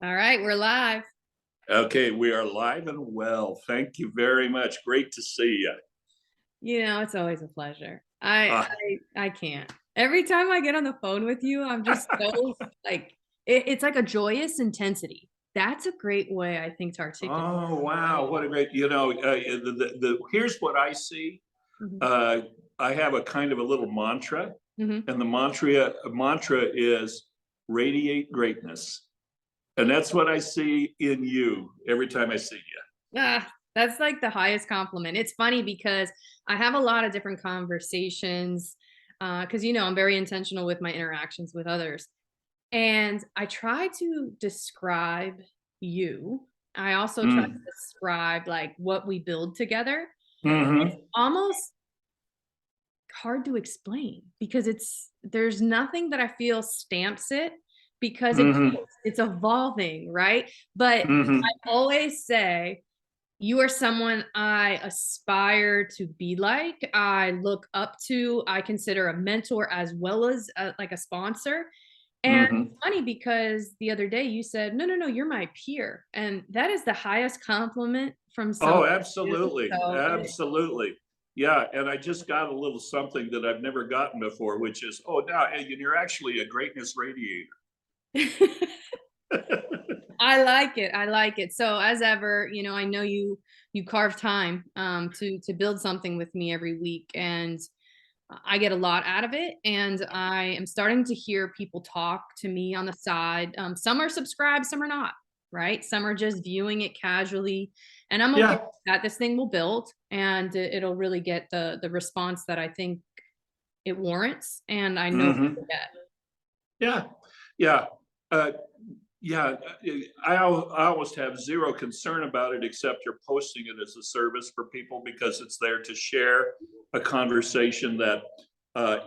All right, we're live. Okay, we are live and well. Thank you very much. Great to see you. It's always a pleasure. I Uh, I I can't. Every time I get on the phone with you, I'm just so like it's like a joyous intensity. That's a great way I think to articulate. oh wow, Right? what a great! Here's what I see. Mhm. Uh, I have a kind of a little mantra, Mhm. and the mantra is radiate greatness, and that's what I see in you every time I see you. Ah, that's like the highest compliment. It's funny because I have a lot of different conversations because I'm very intentional with my interactions with others. And I try to describe you. I also try to Mm. describe like what we build together. It's Hmm. almost hard to explain because there's nothing that I feel stamps it because Hmm. it's evolving, right? But I Hmm. always say you are someone I aspire to be like, I look up to, I consider a mentor as well as like a sponsor. And it's Hmm. funny because the other day you said, "No, no, no, you're my peer." And that is the highest compliment from someone Oh, new. absolutely, So absolutely. Yeah, and I just got a little something that I've never gotten before, which is, oh, now you're actually a greatness radiator. I like it. I like it. So as ever, I know you carve time to build something with me every week, and I get a lot out of it, and I am starting to hear people talk to me on the side. Some are subscribed, some are not, right? Some are just viewing it casually, and I'm okay Yeah. with that. This thing will build, and it'll really get the response that I think it warrants, and I know it will Hmm. get. Yeah. Yeah. Uh, yeah. I almost have zero concern about it, except you're posting it as a service for people because it's there to share a conversation that,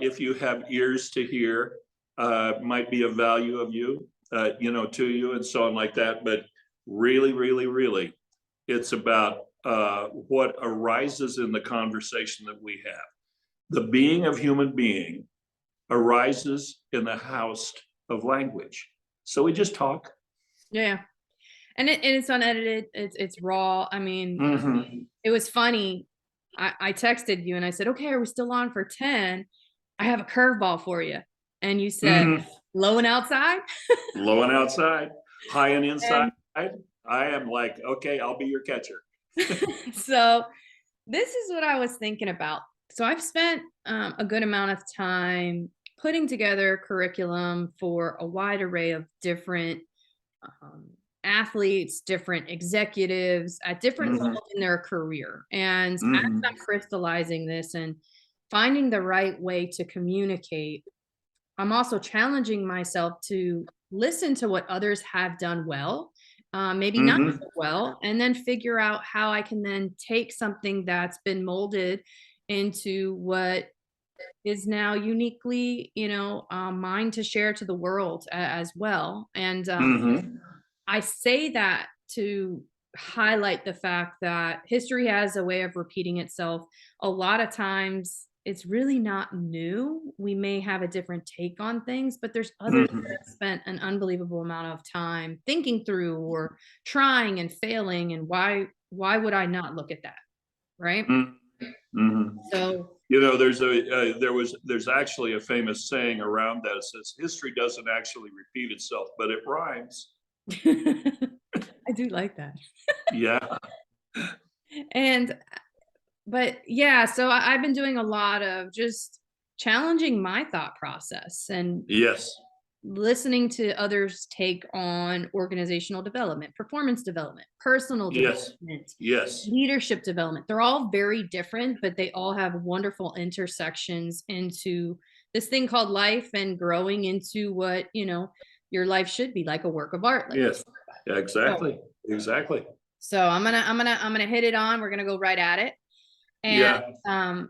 if you have ears to hear, might be of value of you, to you, and so on like that. But really, really, really, it's about what arises in the conversation that we have. The being of human being arises in the house of language. So we just talk. Yeah, and it's unedited. It's raw. I mean, Hmm. it was funny. I texted you and I said, "Okay, are we still on for 10? I have a curveball for you." And you said, Hmm. "Low and outside?" Low and outside, high and inside. And I am like, okay, I'll be your catcher. so this is what I was thinking about. So I've spent a good amount of time putting together curriculum for a wide array of different um, athletes, different executives at different Hmm. levels in their career. And as I'm Hmm. crystallizing this and finding the right way to communicate, I'm also challenging myself to listen to what others have done well, maybe not Hmm. so well, and then figure out how I can then take something that's been molded into what is now uniquely, mine to share to the world as well. And Hmm. I say that to highlight the fact that history has a way of repeating itself. A lot of times it's really not new. We may have a different take on things, but there's others that Hmm. have spent an unbelievable amount of time thinking through or trying and failing, and why would I not look at that, right? Hmm. So There's actually a famous saying around that. It says history doesn't actually repeat itself, but it rhymes. I do like that. Yeah. And but yeah, so I've been doing a lot of just challenging my thought process and Yes. listening to others take on organizational development, performance development, personal Yes. development, Yes. leadership development. They're all very different, but they all have wonderful intersections into this thing called life and growing into what, your life should be like a work of art, like we Yes. talk about. Yeah, So, exactly. Exactly. so I'm gonna hit it on. We're gonna go right at it. And Yeah. um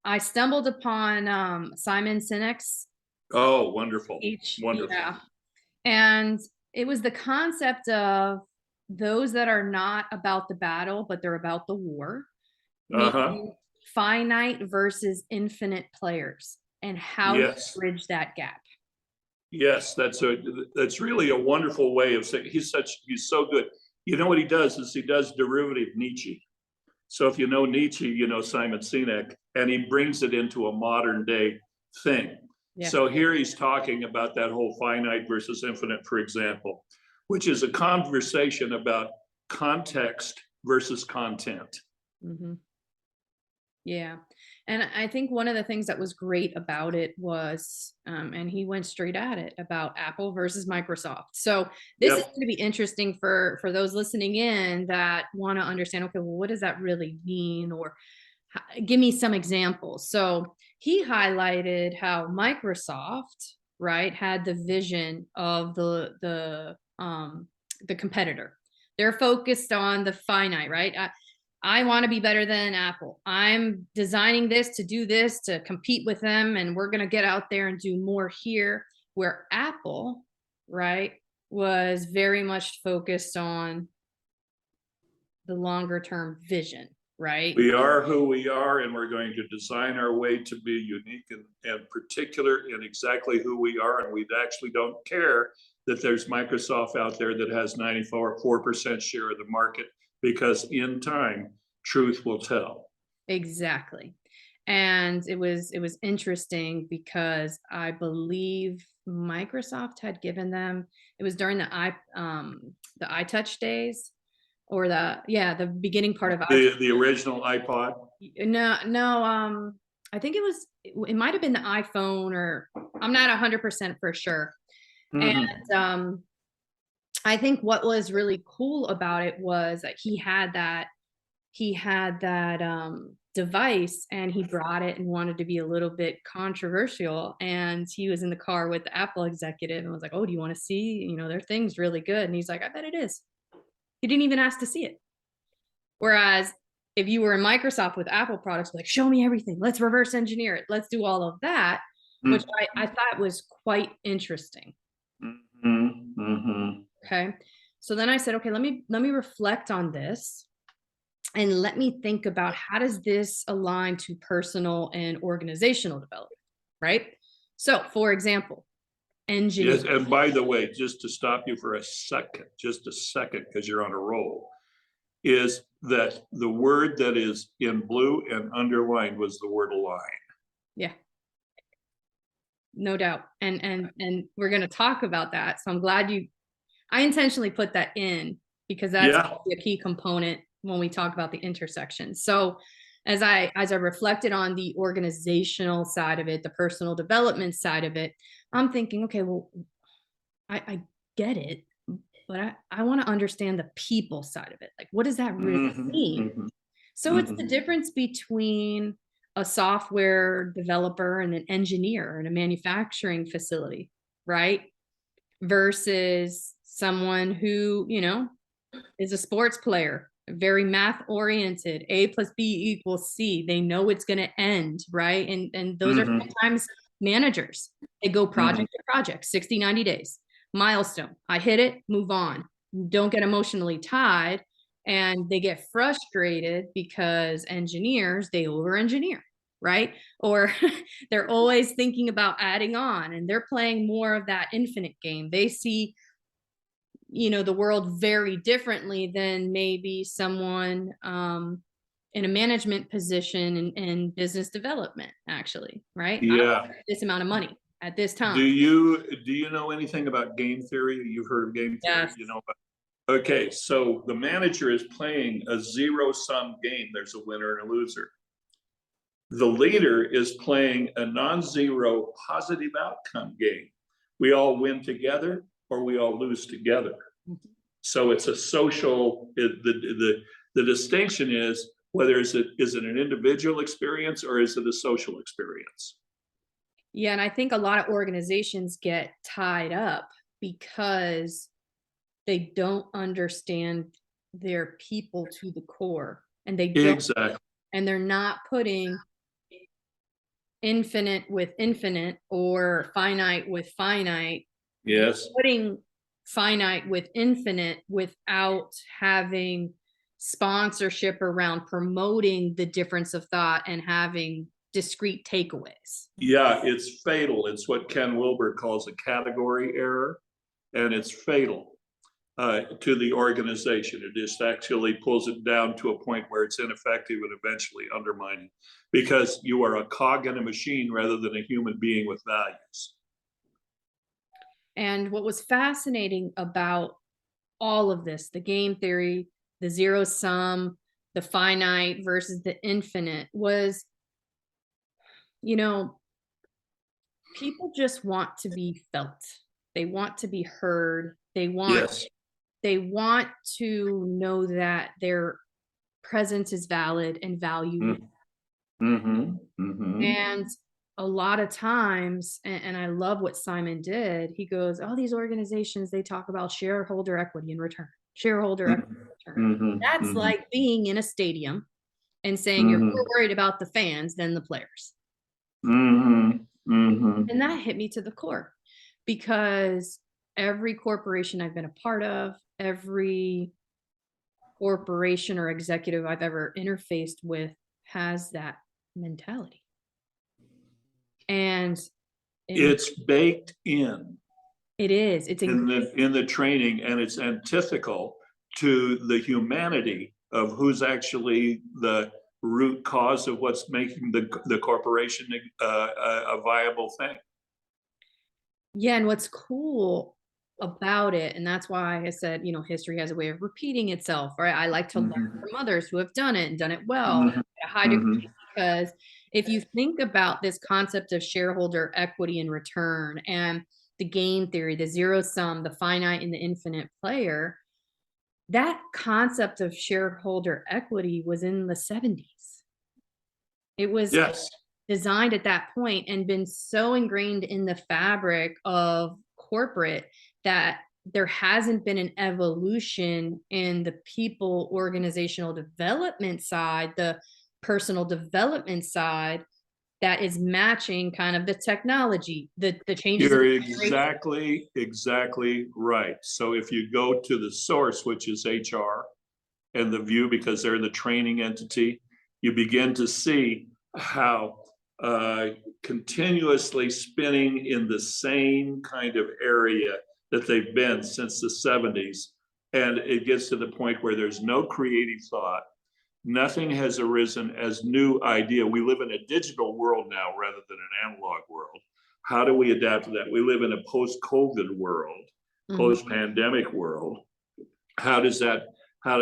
I stumbled upon Simon Sinek's Oh, wonderful. speech. Wonderful. Yeah. And it was the concept of those that are not about the battle, but they're about the war, Uh-huh. meaning finite versus infinite players and how to Yes. bridge that gap. Yes, that's really a wonderful way of saying he's so good. You know what he does is he does derivative Nietzsche. So if you know Nietzsche, you know Simon Sinek, and he brings it into a modern day thing. Yeah. So here he's talking about that whole finite versus infinite, for example, which is a conversation about context versus content. Hmm. Yeah. And I think one of the things that was great about it was, and he went straight at it about Apple versus Microsoft. So this is Yep. going to be interesting for those listening in that want to understand, okay, well, what does that really mean? Or give me some examples. So he highlighted how Microsoft, right, had the vision of the competitor. They're focused on the finite, right? I want to be better than Apple. I'm designing this to do this to compete with them, and we're going to get out there and do more here. Where Apple, right, was very much focused on the longer term vision, right? We are who we are, and we're going to design our way to be unique and particular in exactly who we are. And we actually don't care that there's Microsoft out there that has 94% share of the market, because in time, truth will tell. Exactly. And it was interesting because I believe Microsoft had given them, it was during the iTouch days, or the beginning part of The original iPod. no, I think it might have been the iPhone, or I'm not 100% for sure. And I think what was really cool about it was that he had that device, and he brought it and wanted to be a little bit controversial, and he was in the car with the Apple executive and was like, oh, do you want to see, their thing's really good, and he's like, I bet it is. He didn't even ask to see it. Whereas if you were in Microsoft with Apple products, like, show me everything, let's reverse engineer it, let's do all of that, which I thought was quite interesting. Okay, so then I said, okay, let me reflect on this, and let me think about how does this align to personal and organizational development, right? So for example, engineer. Yes, and by the way, just to stop you for just a second, because you're on a roll, is that the word that is in blue and underlined was the word align. Yeah, no doubt. And we're going to talk about that. So I'm glad I intentionally put that in, because that's a key component when we talk about the intersection. So as I reflected on the organizational side of it, the personal development side of it, I'm thinking, okay, well, I get it, but I want to understand the people side of it. Like, what does that really mean? So it's the difference between a software developer and an engineer in a manufacturing facility, right? Versus someone who, is a sports player, very math oriented, A plus B equals C. They know it's going to end, right? And those are sometimes managers. They go project to project, 60, 90 days. Milestone. I hit it, move on. Don't get emotionally tied. And they get frustrated because engineers, they over engineer, right? Or they're always thinking about adding on, and they're playing more of that infinite game. They see the world very differently than maybe someone in a management position in business development, actually, right? Yeah. This amount of money at this time. Do you know anything about game theory? You've heard of game theory? Yes. Okay, so the manager is playing a zero-sum game. There's a winner and a loser. The leader is playing a non-zero positive outcome game. We all win together, or we all lose together. So it's a social, the distinction is whether is it an individual experience or is it a social experience? Yeah, and I think a lot of organizations get tied up because they don't understand their people to the core, and Exactly. and they're not putting infinite with infinite or finite with finite. Yes. Putting finite with infinite without having sponsorship around promoting the difference of thought and having discrete takeaways. Yeah, it's fatal. It's what Ken Wilber calls a category error, and it's fatal to the organization. It just actually pulls it down to a point where it's ineffective and eventually undermining, because you are a cog in a machine rather than a human being with values. And what was fascinating about all of this, the game theory, the zero sum, the finite versus the infinite, was, you know, people just want to be felt. They want to be heard. Yes. They want to know that their presence is valid and valued. Mm-hmm. Mm-hmm. And a lot of times, and I love what Simon did, he goes, "Oh, these organizations, they talk about shareholder equity in return, shareholder equity in return." Mm-hmm. That's Mm-hmm. like being in a stadium and saying you're Mm-hmm. more worried about the fans than the players. Mm-hmm. Mm-hmm. And that hit me to the core because every corporation I've been a part of, every corporation or executive I've ever interfaced with has that mentality. And in It's baked in it is, it's in the training, and it's antithetical to the humanity of who's actually the root cause of what's making the corporation a viable thing. yeah, and what's cool about it, and that's why I said, history has a way of repeating itself, right? I like to learn Mm-hmm. from others who have done it and done it well Mm-hmm. at a high degree, Mm-hmm. because if you think about this concept of shareholder equity in return and the game theory, the zero sum, the finite and the infinite player, that concept of shareholder equity was in the 70s. It was Yes. designed at that point and been so ingrained in the fabric of corporate that there hasn't been an evolution in the people organizational development side, the personal development side, that is matching kind of the technology, the changes in You're generation. exactly right. So if you go to the source, which is HR and the view, because they're the training entity, you begin to see how continuously spinning in the same kind of area that they've been since the 70s. And it gets to the point where there's no creative thought. Nothing has arisen as new idea. We live in a digital world now rather than an analog world. How do we adapt to that? We live in a post-COVID world, Mhm. post-pandemic world. How does that, how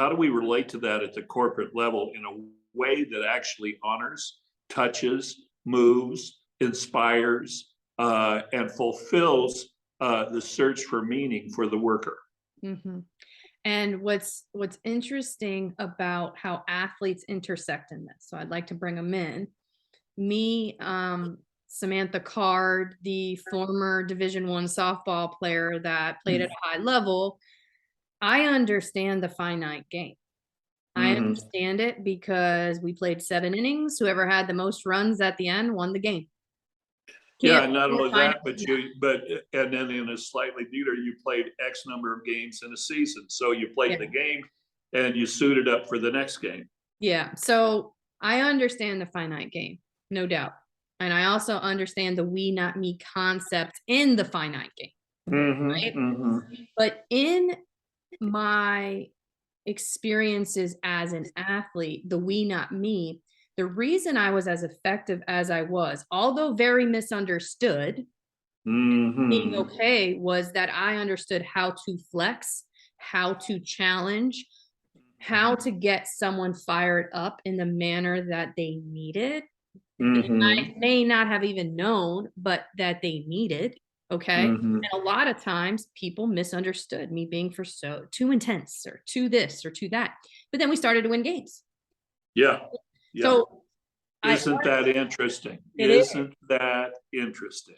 do we relate to that at the corporate level in a way that actually honors, touches, moves, inspires, and fulfills the search for meaning for the worker? Mhm. And what's interesting about how athletes intersect in this, so I'd like to bring them in. Me, Samantha Card, the former Division I softball player that played at a high level, I understand the finite game. I Mm-hmm. understand it because we played 7 innings. Whoever had the most runs at the end won the game. Yeah, Can't and not be a only finite that, but game. and then in a slightly deeper, you played X number of games in a season. So you Yeah. played the game and you suited up for the next game. Yeah. So I understand the finite game, no doubt. And I also understand the we, not me concept in the finite game, Mm-hmm. right? Mm-hmm. But in my experiences as an athlete, the we, not me, the reason I was as effective as I was, although very misunderstood, being Mm-hmm. okay, was that I understood how to flex, how to challenge, how to get someone fired up in the manner that they needed. And Mm-hmm. I may not have even known, but that they needed. Okay. Mm-hmm. And a lot of times people misunderstood me being for so too intense or too this or too that. But then we started to win games. Yeah. Yeah. So I Isn't that interesting? it is. Isn't that interesting?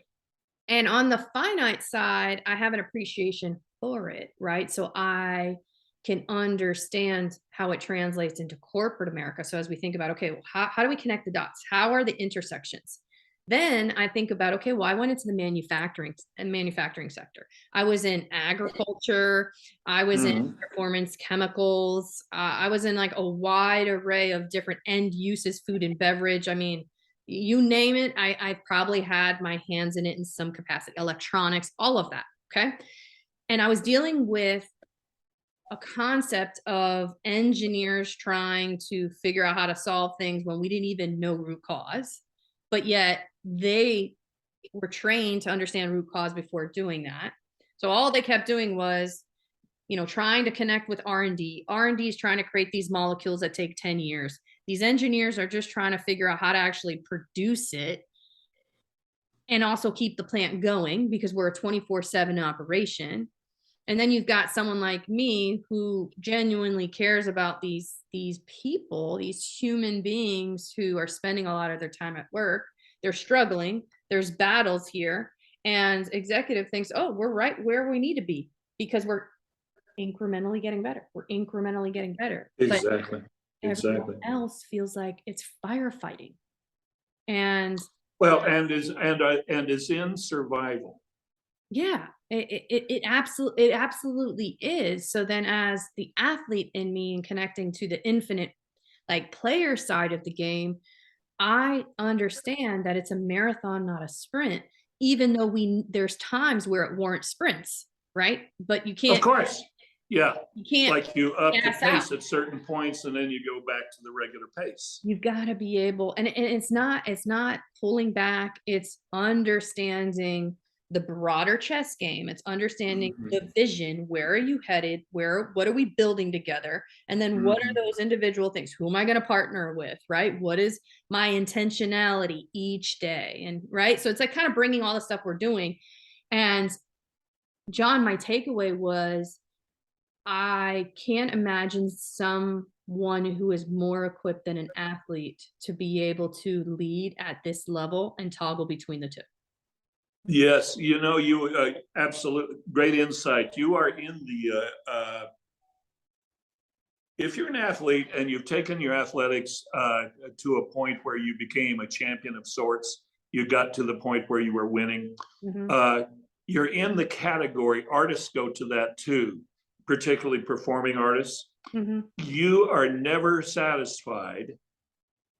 And on the finite side, I have an appreciation for it, right? So I can understand how it translates into corporate America. So as we think about, okay, well, how do we connect the dots? How are the intersections? Then I think about, okay, well, I went into the manufacturing sector. I was in agriculture. I was in Mhm. performance chemicals. I was in like a wide array of different end uses, food and beverage. I mean, you name it, I probably had my hands in it in some capacity, electronics, all of that. Okay. And I was dealing with a concept of engineers trying to figure out how to solve things when we didn't even know root cause, but yet they were trained to understand root cause before doing that. So all they kept doing was, trying to connect with R&D. R&D is trying to create these molecules that take 10 years. These engineers are just trying to figure out how to actually produce it and also keep the plant going because we're a 24/7 operation. And then you've got someone like me who genuinely cares about these people, these human beings who are spending a lot of their time at work. They're struggling. There's battles here. And executive thinks, oh, we're right where we need to be because we're incrementally getting better. We're incrementally getting better. But Exactly. everyone Exactly. else feels like it's firefighting. And Well, and is in survival. yeah, it absolutely is. So then as the athlete in me and connecting to the infinite like player side of the game, I understand that it's a marathon, not a sprint, even though there's times where it warrants sprints, right? But you Of can't course. Yeah. you can't Like you up the gas out. pace at certain points and then you go back to the regular pace. You've got to be able, and it's not pulling back, it's understanding the broader chess game. It's understanding Mhm. the vision. Where are you headed? What are we building together? And then what are Mhm. those individual things? Who am I going to partner with? Right? What is my intentionality each day? And right. So it's like kind of bringing all the stuff we're doing. And John, my takeaway was I can't imagine someone who is more equipped than an athlete to be able to lead at this level and toggle between the two. Yes, you absolutely great insight. You are in the if you're an athlete and you've taken your athletics to a point where you became a champion of sorts, you got to the point where you were winning. Mhm, Uh, you're in the category. Artists go to that too, particularly performing artists. mhm. You are never satisfied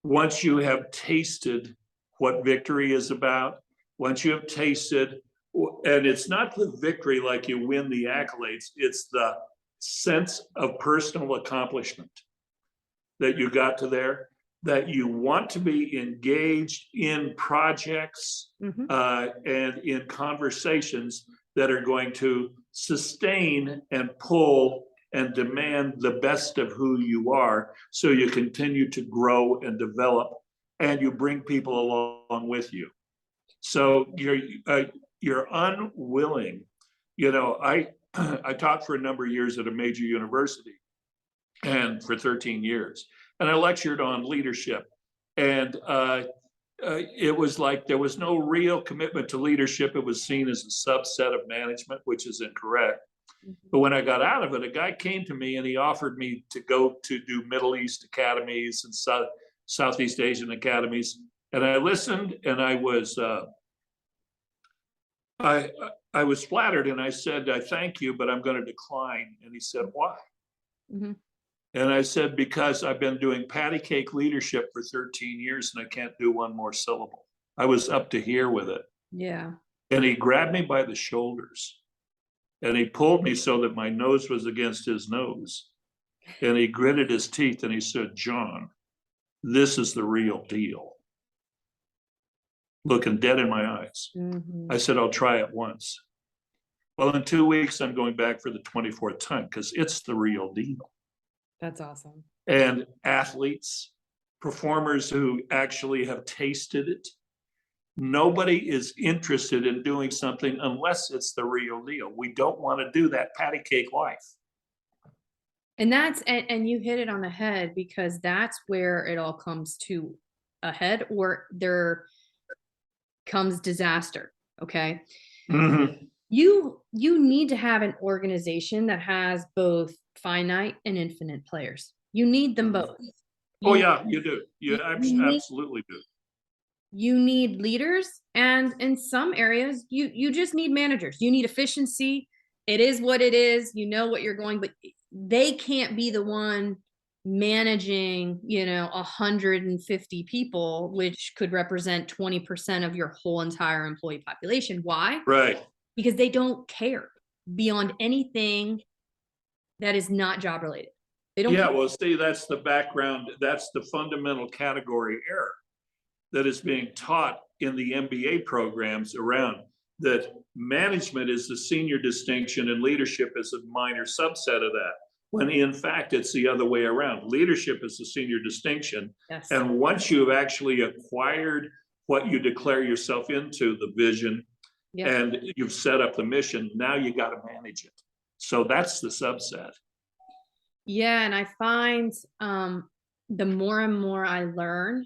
once you have tasted what victory is about, once you have tasted, and it's not the victory like you win the accolades, it's the sense of personal accomplishment that you got to there, that you want to be engaged in projects Mhm. and in conversations that are going to sustain and pull and demand the best of who you are so you continue to grow and develop and you bring people along with you. So you're unwilling. I I taught for a number of years at a major university and for 13 years. And I lectured on leadership. And it was like there was no real commitment to leadership. It was seen as a subset of management, which is incorrect. Mhm. But when I got out of it, a guy came to me and he offered me to go to do Middle East academies and Southeast Asian academies. And I listened and I, I was flattered and I said, I thank you, but I'm going to decline. And he said, why? Mhm. And I said, because I've been doing patty cake leadership for 13 years and I can't do one more syllable. I was up to here with it. Yeah. And he grabbed me by the shoulders and he pulled me so that my nose was against his nose. And he gritted his teeth and he said, John, this is the real deal. Looking dead in my eyes. I Mhm. said, I'll try it once. Well, in 2 weeks, I'm going back for the 24th time because it's the real deal. That's awesome. And athletes, performers who actually have tasted it, nobody is interested in doing something unless it's the real deal. We don't want to do that patty cake life. And you hit it on the head because that's where it all comes to a head or there comes disaster. Okay. Mm-hmm. You need to have an organization that has both finite and infinite players. You need them both. Oh You yeah, you do. You you need absolutely do. you need leaders, and in some areas you just need managers. You need efficiency. It is what it is. You know what you're going, but they can't be the one managing, 150 people, which could represent 20% of your whole entire employee population. Why? Right. Because they don't care beyond anything that is not job related. They don't Yeah, care. well, see, that's the background, that's the fundamental category error that is being taught in the MBA programs around, that management is the senior distinction and leadership is a minor subset of that. When in fact, it's the other way around. Leadership is the senior distinction. Yes. And once you've actually acquired what you declare yourself into, the vision, Yep. and you've set up the mission, now you got to manage it. So that's the subset. Yeah, and I find the more and more I learn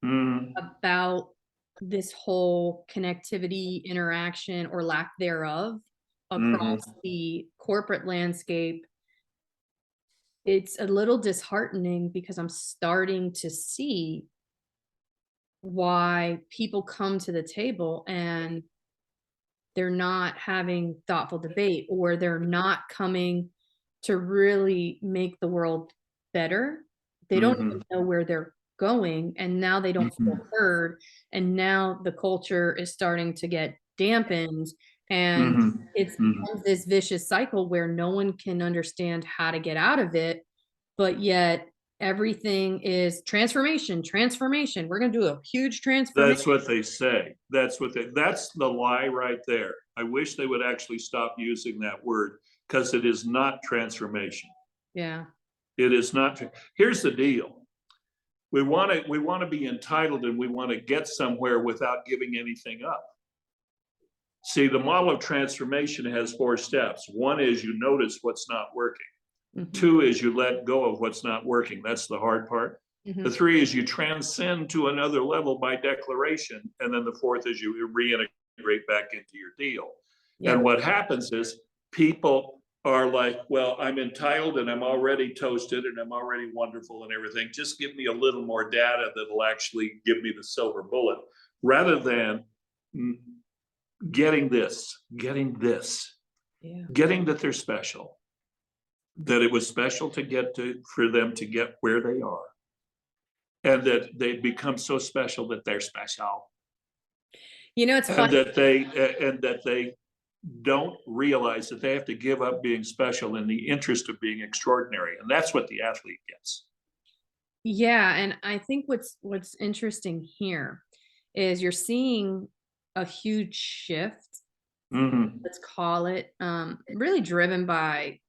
Mm, about this whole connectivity, interaction, or lack thereof across mhm. the corporate landscape, it's a little disheartening because I'm starting to see why people come to the table and they're not having thoughtful debate, or they're not coming to really make the world better. They don't even Mhm, know where they're going, and now they don't feel mhm, heard, and now the culture is starting to get dampened, and mhm, it's mhm. becomes this vicious cycle where no one can understand how to get out of it, but yet everything is transformation, transformation. We're going to do a huge transformation. That's what they say. That's the lie right there. I wish they would actually stop using that word, because it is not transformation. Yeah. It is not. Here's the deal. We want to be entitled and we want to get somewhere without giving anything up. See, the model of transformation has 4 steps. One is you notice what's not working. Mhm. 2 is you let go of what's not working. That's the hard part. The Mhm. 3 is you transcend to another level by declaration. And then the 4th is you reintegrate back into your deal. And Yep. what happens is people are like, well, I'm entitled and I'm already toasted and I'm already wonderful and everything. Just give me a little more data that'll actually give me the silver bullet, rather than getting this, Yeah. getting that they're special, that it was special for them to get where they are, and that they become so special that they're special, It's and funny. that they don't realize that they have to give up being special in the interest of being extraordinary, and that's what the athlete gets. Yeah, and I think what's interesting here is you're seeing a huge shift, Mm-hmm. let's call it, really driven by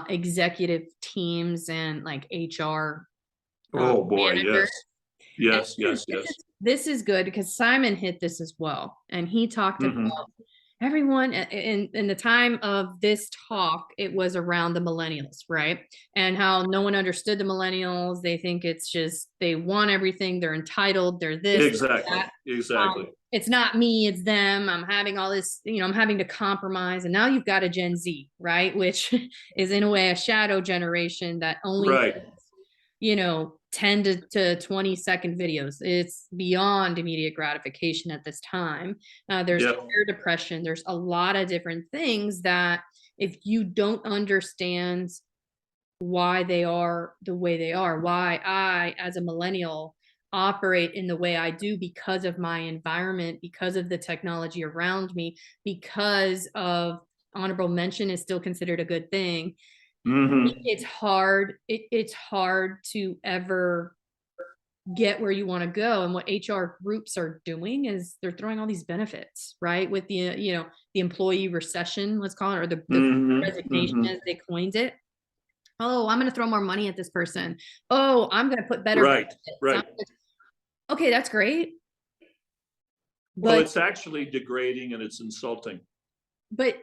executive teams and like HR Oh boy, managers. yes, And yes, yes, this yes. is this is good because Simon hit this as well, and he talked about Mm-hmm. everyone in the time of this talk, it was around the millennials, right? And how no one understood the millennials. They think it's just they want everything, they're entitled, they're this, Exactly, that. exactly. It's not me, it's them. I'm having all this, I'm having to compromise. And now you've got a Gen Z, right? Which is in a way a shadow generation that only Right. 10 to 20-second videos. It's beyond immediate gratification at this time. There's Yep. career depression. There's a lot of different things that if you don't understand why they are the way they are, why I, as a millennial, operate in the way I do because of my environment, because of the technology around me, because of honorable mention is still considered a good thing. Mm-hmm. It's hard. It's hard to ever get where you want to go. And what HR groups are doing is they're throwing all these benefits, right? With the employee recession, let's call it, or the Mm-hmm. resignation Mm-hmm. as they coined it. Oh, I'm going to throw more money at this person. Oh, I'm going to put better Right. benefits. Right. Okay, that's great. Well, But it's actually degrading and it's insulting. but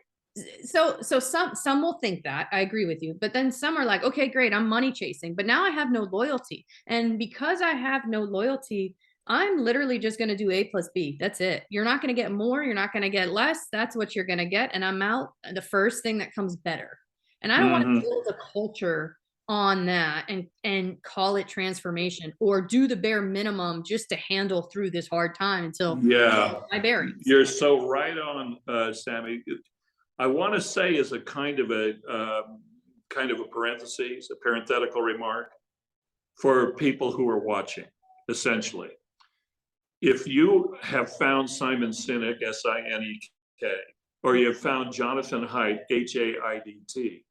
so some will think that. I agree with you, but then some are like, okay, great, I'm money chasing, but now I have no loyalty, and because I have no loyalty, I'm literally just going to do A plus B. That's it. You're not going to get more, you're not going to get less. That's what you're going to get, and I'm out the first thing that comes better. And I don't want to Mm-hmm. build a culture on that and call it transformation, or do the bare minimum just to handle through this hard time until Yeah, my bearings. you're so right on, Sammy. I want to say as a kind of a parenthesis, a parenthetical remark for people who are watching, essentially. If you have found Simon Sinek, Sinek, or you have found Jonathan Haidt, Haidt,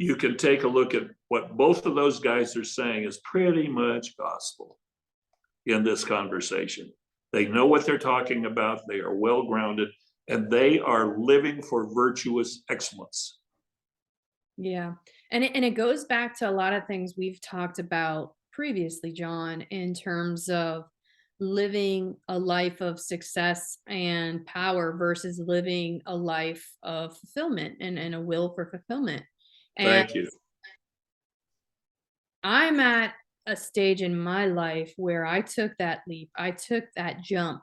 you can take a look at what both of those guys are saying is pretty much gospel in this conversation. They know what they're talking about, they are well grounded, and they are living for virtuous excellence. Yeah. And it goes back to a lot of things we've talked about previously, John, in terms of living a life of success and power versus living a life of fulfillment and a will for fulfillment. And Thank you. I'm at a stage in my life where I took that leap. I took that jump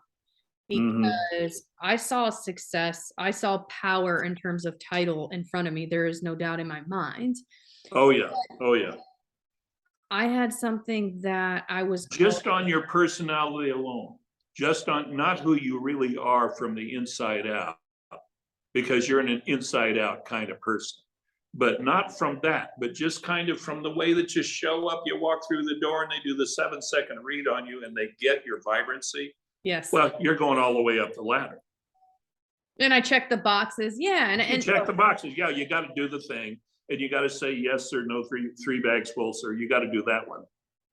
Mhm. because I saw success. I saw power in terms of title in front of me. There is no doubt in my mind. Oh, yeah. Oh, yeah. I had something that I was called. Just on your personality alone, just on not who you really are from the inside out, because you're an inside out kind of person. But not from that, but just kind of from the way that you show up, you walk through the door and they do the 7-second read on you and they get your vibrancy. Yes. Well, you're going all the way up the ladder. And I checked the boxes. Yeah. And, You and check the boxes. Yeah, you got to do the thing. And you got to say yes or no, three bags full, sir. You got to do that one.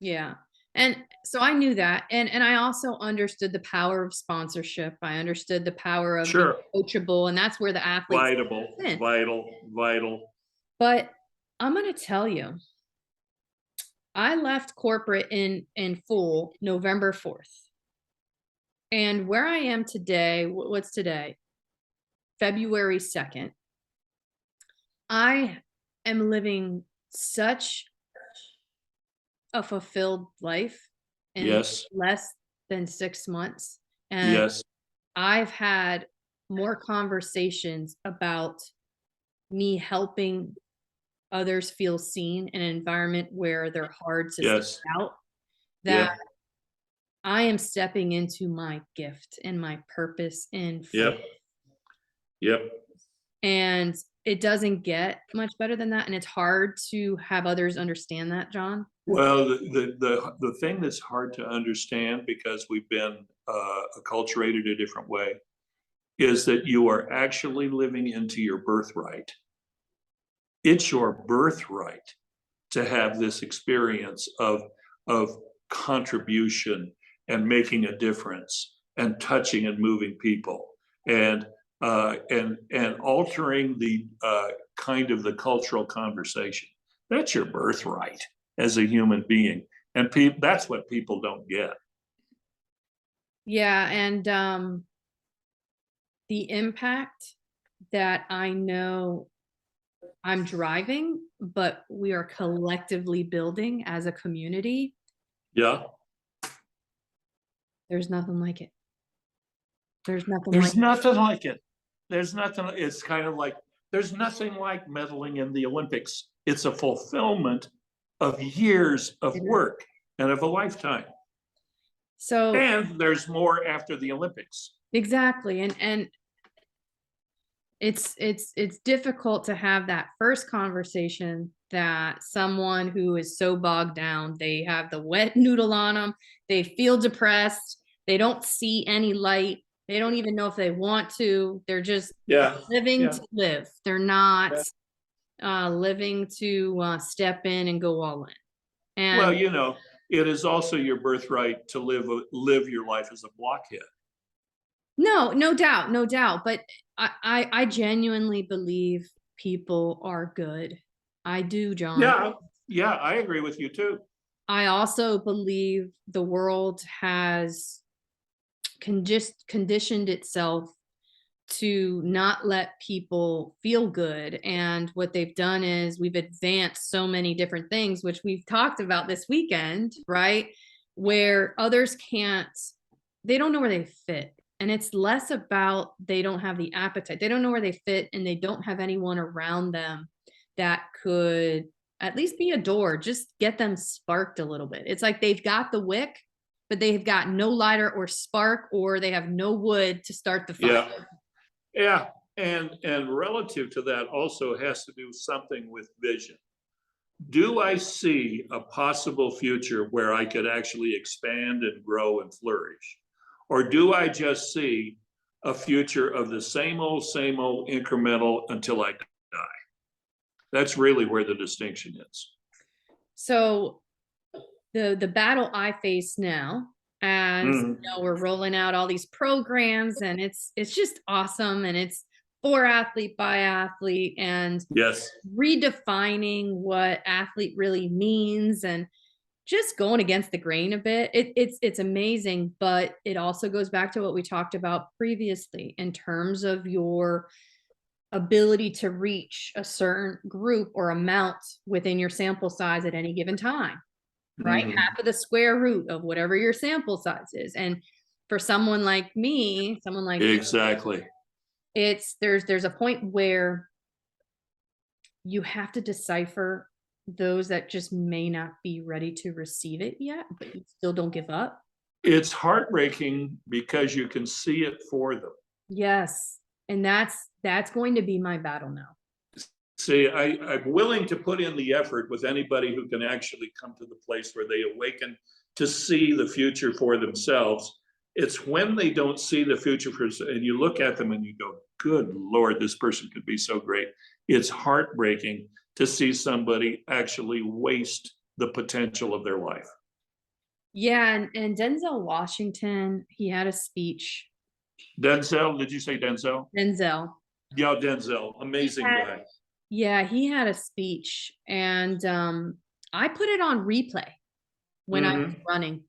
yeah. And so I knew that. And I also understood the power of sponsorship. I understood the power of being Sure. coachable. And that's where the athletes in. Vital. But I'm going to tell you, I left corporate in full November 4th. And where I am today, what's today? February 2nd. I am living such a fulfilled life in Yes. less than 6 months. And Yes. I've had more conversations about me helping others feel seen in an environment where they're hard to stand Yes. out, that Yep. I am stepping into my gift and my purpose in full. Yep. Yep. And it doesn't get much better than that. And it's hard to have others understand that, John. Well, the thing that's hard to understand because we've been acculturated a different way is that you are actually living into your birthright. It's your birthright to have this experience of contribution and making a difference and touching and moving people and altering the kind of the cultural conversation. That's your birthright as a human being, and that's what people don't get. Yeah. And the impact that I know I'm driving, but we are collectively building as a community, Yeah, there's nothing like it. There's nothing like there's nothing like it. There's nothing. It's kind of like there's nothing like medaling in the Olympics. It's a fulfillment of years of it. work and of a lifetime. So And there's more after the Olympics. exactly. And it's difficult to have that first conversation that someone who is so bogged down, they have the wet noodle on them, they feel depressed, they don't see any light, they don't even know if they want to, they're just Yeah. living Yeah. to live, they're not Yeah. living to step in and go all in. Well, And it is also your birthright to live your life as a blockhead. no doubt, no doubt. But I genuinely believe people are good. I do, John. Yeah. Yeah, I agree with you too. I also believe the world has conditioned itself to not let people feel good. And what they've done is we've advanced so many different things, which we've talked about this weekend, right? Where others can't, they don't know where they fit. And it's less about they don't have the appetite. They don't know where they fit and they don't have anyone around them that could at least be a door, just get them sparked a little bit. It's like they've got the wick, but they've got no lighter or spark, or they have no wood to start the fire. Yeah, yeah. And relative to that also has to do something with vision. Do I see a possible future where I could actually expand and grow and flourish? Or do I just see a future of the same old incremental until I die? That's really where the distinction is. So the battle I face now, as you know, we're rolling out all these programs, and it's just awesome, and it's for athlete by athlete, and Yes. redefining what athlete really means, and just going against the grain a bit. It's amazing, but it also goes back to what we talked about previously in terms of your ability to reach a certain group or amount within your sample size at any given time, right? Half of the square root of whatever your sample size is. And for someone like me, someone like you, Exactly. it's there's a point where you have to decipher those that just may not be ready to receive it yet, but you still don't give up. It's heartbreaking because you can see it for them. Yes. And that's going to be my battle now. See, I'm willing to put in the effort with anybody who can actually come to the place where they awaken to see the future for themselves. It's when they don't see the future for, and you look at them and you go, good Lord, this person could be so great. It's heartbreaking to see somebody actually waste the potential of their life. Yeah, and Denzel Washington, he had a speech. Denzel, did you say Denzel? Denzel. Yeah, Denzel, amazing guy. Yeah, he had a speech, and I put it on replay when I was running.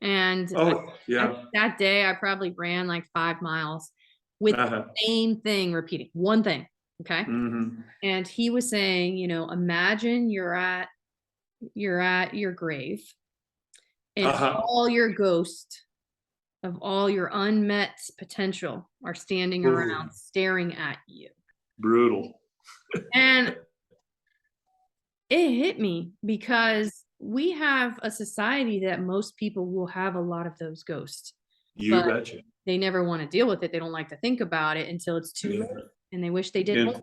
And Oh, yeah. that day I probably ran like 5 miles with the same thing repeating, one thing. Okay. And he was saying, you know, imagine you're at your grave, and all your ghosts of all your unmet potential are standing around staring at you. Brutal. And it hit me because we have a society that most people will have a lot of those ghosts. You betcha. They never want to deal with it. They don't like to think about it until it's too late, and they wish they did more.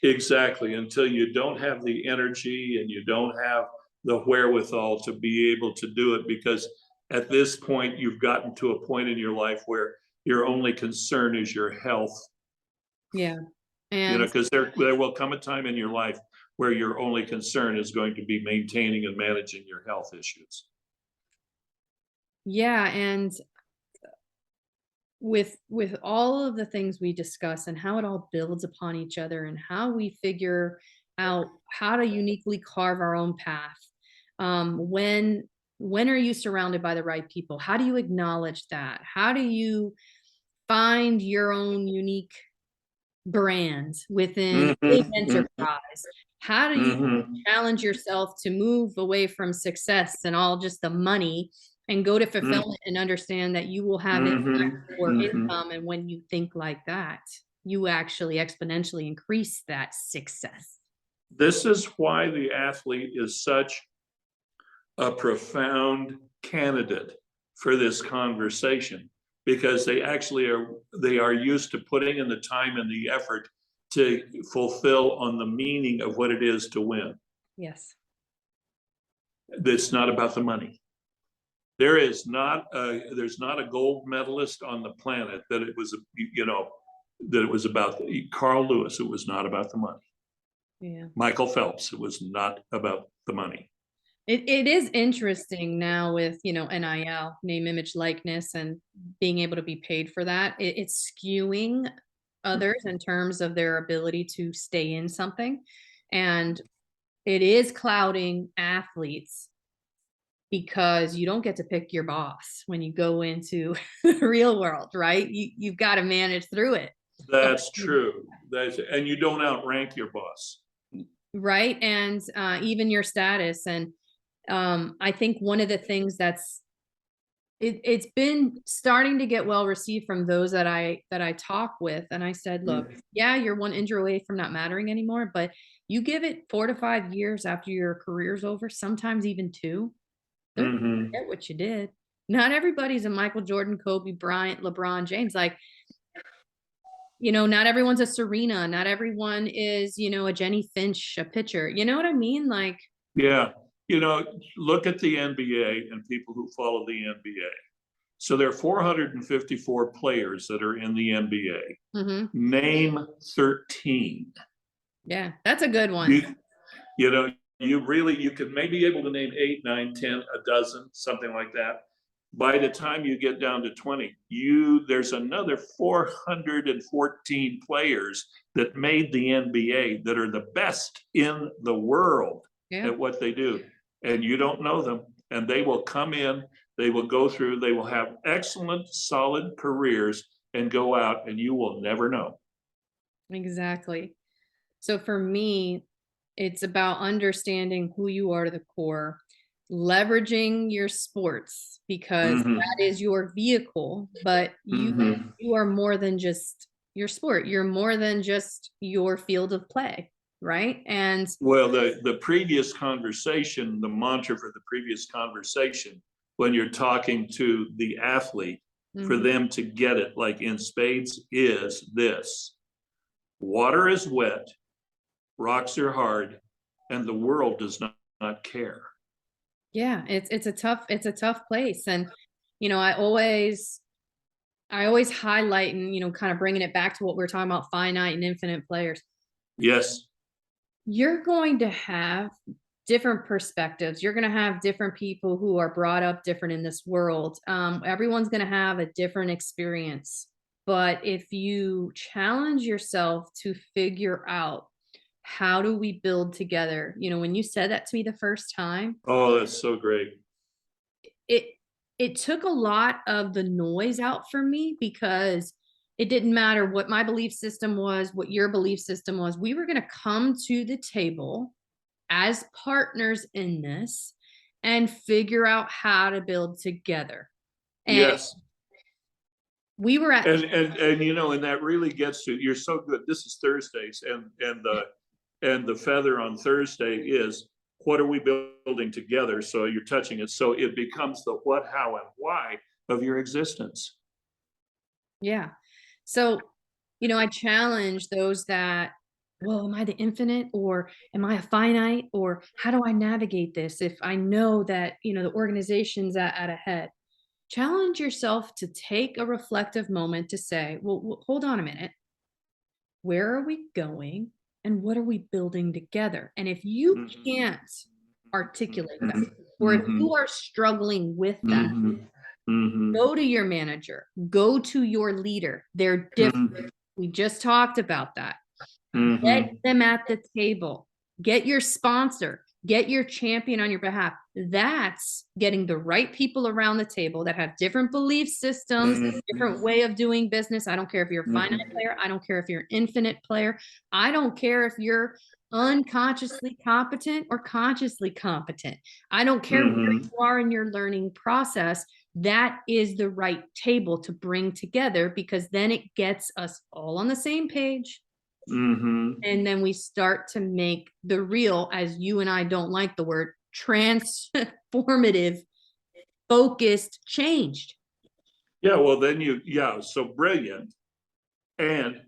Exactly. Until you don't have the energy and you don't have the wherewithal to be able to do it, because at this point, you've gotten to a point in your life where your only concern is your health. Yeah. You know, because there will come a time in your life where your only concern is going to be maintaining and managing your health issues. Yeah, and with all of the things we discuss and how it all builds upon each other and how we figure out how to uniquely carve our own path, when are you surrounded by the right people? How do you acknowledge that? How do you find your own unique brand within a big enterprise? How do you challenge yourself to move away from success and all just the money and go to fulfillment and understand that you will have impact or income? And when you think like that, you actually exponentially increase that success. This is why the athlete is such a profound candidate for this conversation, because they are used to putting in the time and the effort to fulfill on the meaning of what it is to win. Yes. It's not about the money. There's not a gold medalist on the planet that it was, that it was about. Carl Lewis, it was not about the money. Yeah. Michael Phelps, it was not about the money. It is interesting now with, NIL, name, image, likeness, and being able to be paid for that. It's skewing others in terms of their ability to stay in something. And it is clouding athletes because you don't get to pick your boss when you go into the real world, right? You've got to manage through it. That's true. And you don't outrank your boss. Right. And even your status. And I think one of the things that's it's been starting to get well received from those that I talk with. And I said, look, Mm. yeah, you're one injury away from not mattering anymore, but you give it 4 to 5 years after your career's over, sometimes even two, they're gonna Mhm. forget what you did. Not everybody's a Michael Jordan, Kobe Bryant, LeBron James. Like, not everyone's a Serena. Not everyone is, a Jenny Finch, a pitcher. You know what I mean? Like, Yeah, look at the NBA and people who follow the NBA. So there are 454 players that are in the NBA. mhm. Name 13. Yeah, that's a good one. You, you know, you could maybe able to name 8, 9, 10, a dozen, something like that. By the time you get down to 20, there's another 414 players that made the NBA that are the best in the world Yeah. at what they do. And you don't know them. And they will come in, they will go through, they will have excellent, solid careers and go out, and you will never know. Exactly. So for me, it's about understanding who you are to the core, leveraging your sports because Mm-hmm. that is your vehicle, but you Mm-hmm. you are more than just your sport. You're more than just your field of play, right? And Well, the previous conversation, the mantra for the previous conversation, when you're talking to the athlete, for mhm, them to get it, like in spades, is this: water is wet, rocks are hard, and the world does not care. yeah, it's a tough place. And I always highlight and kind of bringing it back to what we are talking about, finite and infinite players. Yes. You're going to have different perspectives. You're going to have different people who are brought up different in this world. Everyone's going to have a different experience. But if you challenge yourself to figure out how do we build together, when you said that to me the first time, Oh, that's so great. it it took a lot of the noise out for me because it didn't matter what my belief system was, what your belief system was. We were going to come to the table as partners in this and figure out how to build together. And Yes. we were at And that really gets to, you're so good. This is Thursdays, and the feather on Thursday is, what are we building together? So you're touching it. So it becomes the what, how, and why of your existence. yeah. So, I challenge those that, well, am I the infinite or am I a finite or how do I navigate this if I know that, the organization's at a head? Challenge yourself to take a reflective moment to say, well, hold on a minute. Where are we going and what are we building together? And if you Mhm. can't articulate that, Mhm. or if Mhm. you are struggling with that, Mhm. Mhm. go to your manager, go to your leader. They're different. Mhm. We just talked about that. Get Mhm. them at the table. Get your sponsor. Get your champion on your behalf. That's getting the right people around the table that have different belief systems, different way of doing business. I don't care if you're a finite Mhm. player. I don't care if you're an infinite player. I don't care if you're unconsciously competent or consciously competent. I don't care where Mhm. you are in your learning process. That is the right table to bring together because then it gets us all on the same page, Mhm. and then we start to make the real, as you and I don't like the word, transformative, focused, changed. Yeah, well, then yeah, so brilliant. And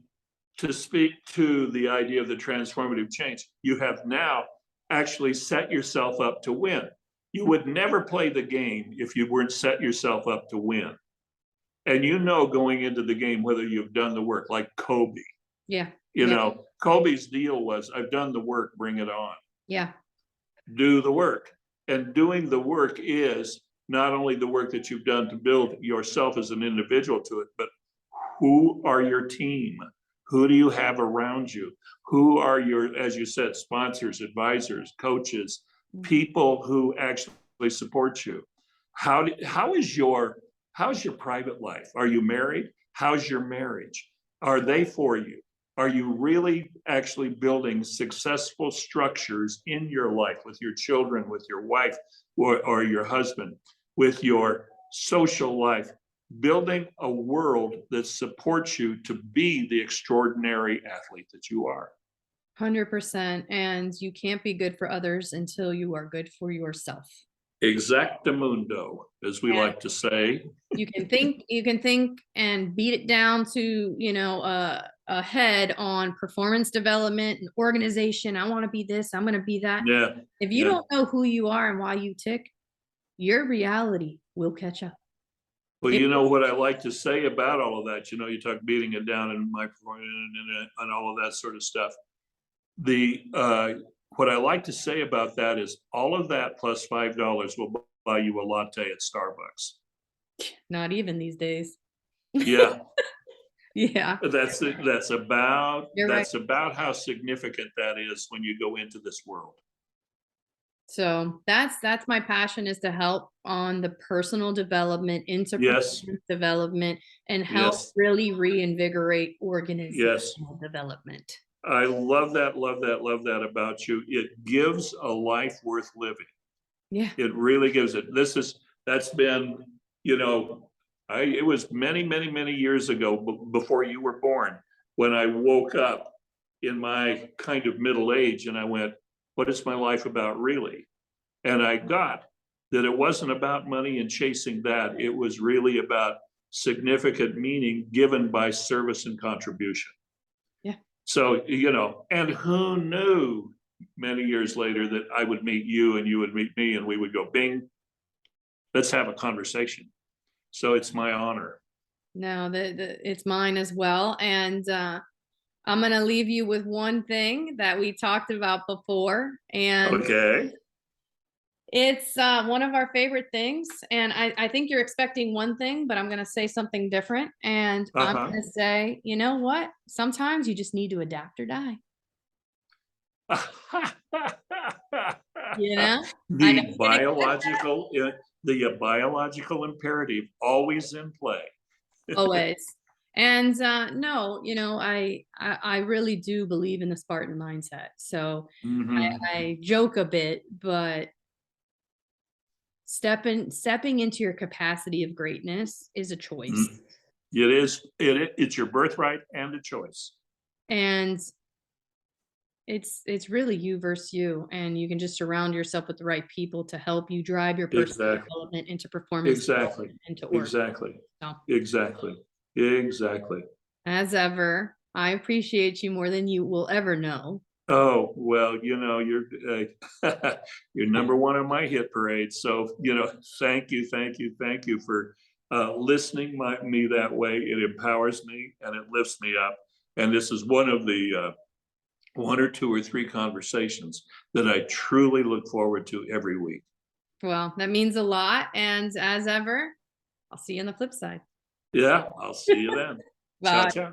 to speak to the idea of the transformative change, you have now actually set yourself up to win. You would never play the game if you weren't set yourself up to win. And going into the game whether you've done the work, like Kobe. Yeah. Yeah. Kobe's deal was, I've done the work, bring it on. Yeah. Do the work. And doing the work is not only the work that you've done to build yourself as an individual to it, but who are your team? Who do you have around you? Who are your, as you said, sponsors, advisors, coaches, people who actually support you? How's your private life? Are you married? How's your marriage? Are they for you? Are you really actually building successful structures in your life with your children, with your wife, or your husband, with your social life, building a world that supports you to be the extraordinary athlete that you are. 100%. And you can't be good for others until you are good for yourself. Exactamundo, as we like to say. You can think and beat it down to, a head on performance development and organization. I want to be this, I'm going to be that. Yeah, If you yeah. don't know who you are and why you tick, your reality will catch up. Well, It you know what I like to say about all of that, you talk beating it down and my performance and all of that sort of stuff. The what I like to say about that is all of that plus $5 will buy you a latte at Starbucks. Not even these days. Yeah, Yeah, you're right. that's about how significant that is when you go into this world. So that's my passion, is to help on the personal development, into Yes, performance development, and help yes, really reinvigorate yes. organizational development. I love that, love that, love that about you. It gives a life worth living. Yeah. It really gives it. That's been, you know, it was many, many, many years ago before you were born when I woke up in my kind of middle age and I went, what is my life about really? And I got that it wasn't about money and chasing that. It was really about significant meaning given by service and contribution. Yeah. So, and who knew many years later that I would meet you and you would meet me and we would go, bing, let's have a conversation. So it's my honor. No, it's mine as well. And I'm going to leave you with one thing that we talked about before. And Okay. it's one of our favorite things. And I think you're expecting one thing, but I'm going to say something different. And I'm Uh going to say, you know what? Sometimes you just need to adapt or die. huh. You know, I know the you didn't expect that. biological, the biological imperative always in play. Always. And no, I really do believe in the Spartan mindset. So Hmm. I joke a bit, but stepping into your capacity of greatness is a choice. It is. It's your birthright and a choice. And it's really you versus you, and you can just surround yourself with the right people to help you drive your personal Exactly. development into performance Exactly. development into org. Exactly. So Exactly. Exactly. as ever, I appreciate you more than you will ever know. Oh, well, you're number one on my hit parade. So, thank you, thank you, thank you for listening me that way. It empowers me and it lifts me up. And this is one of the one or two or three conversations that I truly look forward to every week. Well, that means a lot. And as ever, I'll see you on the flip side. Yeah, I'll see you then. Ciao, Bye. ciao.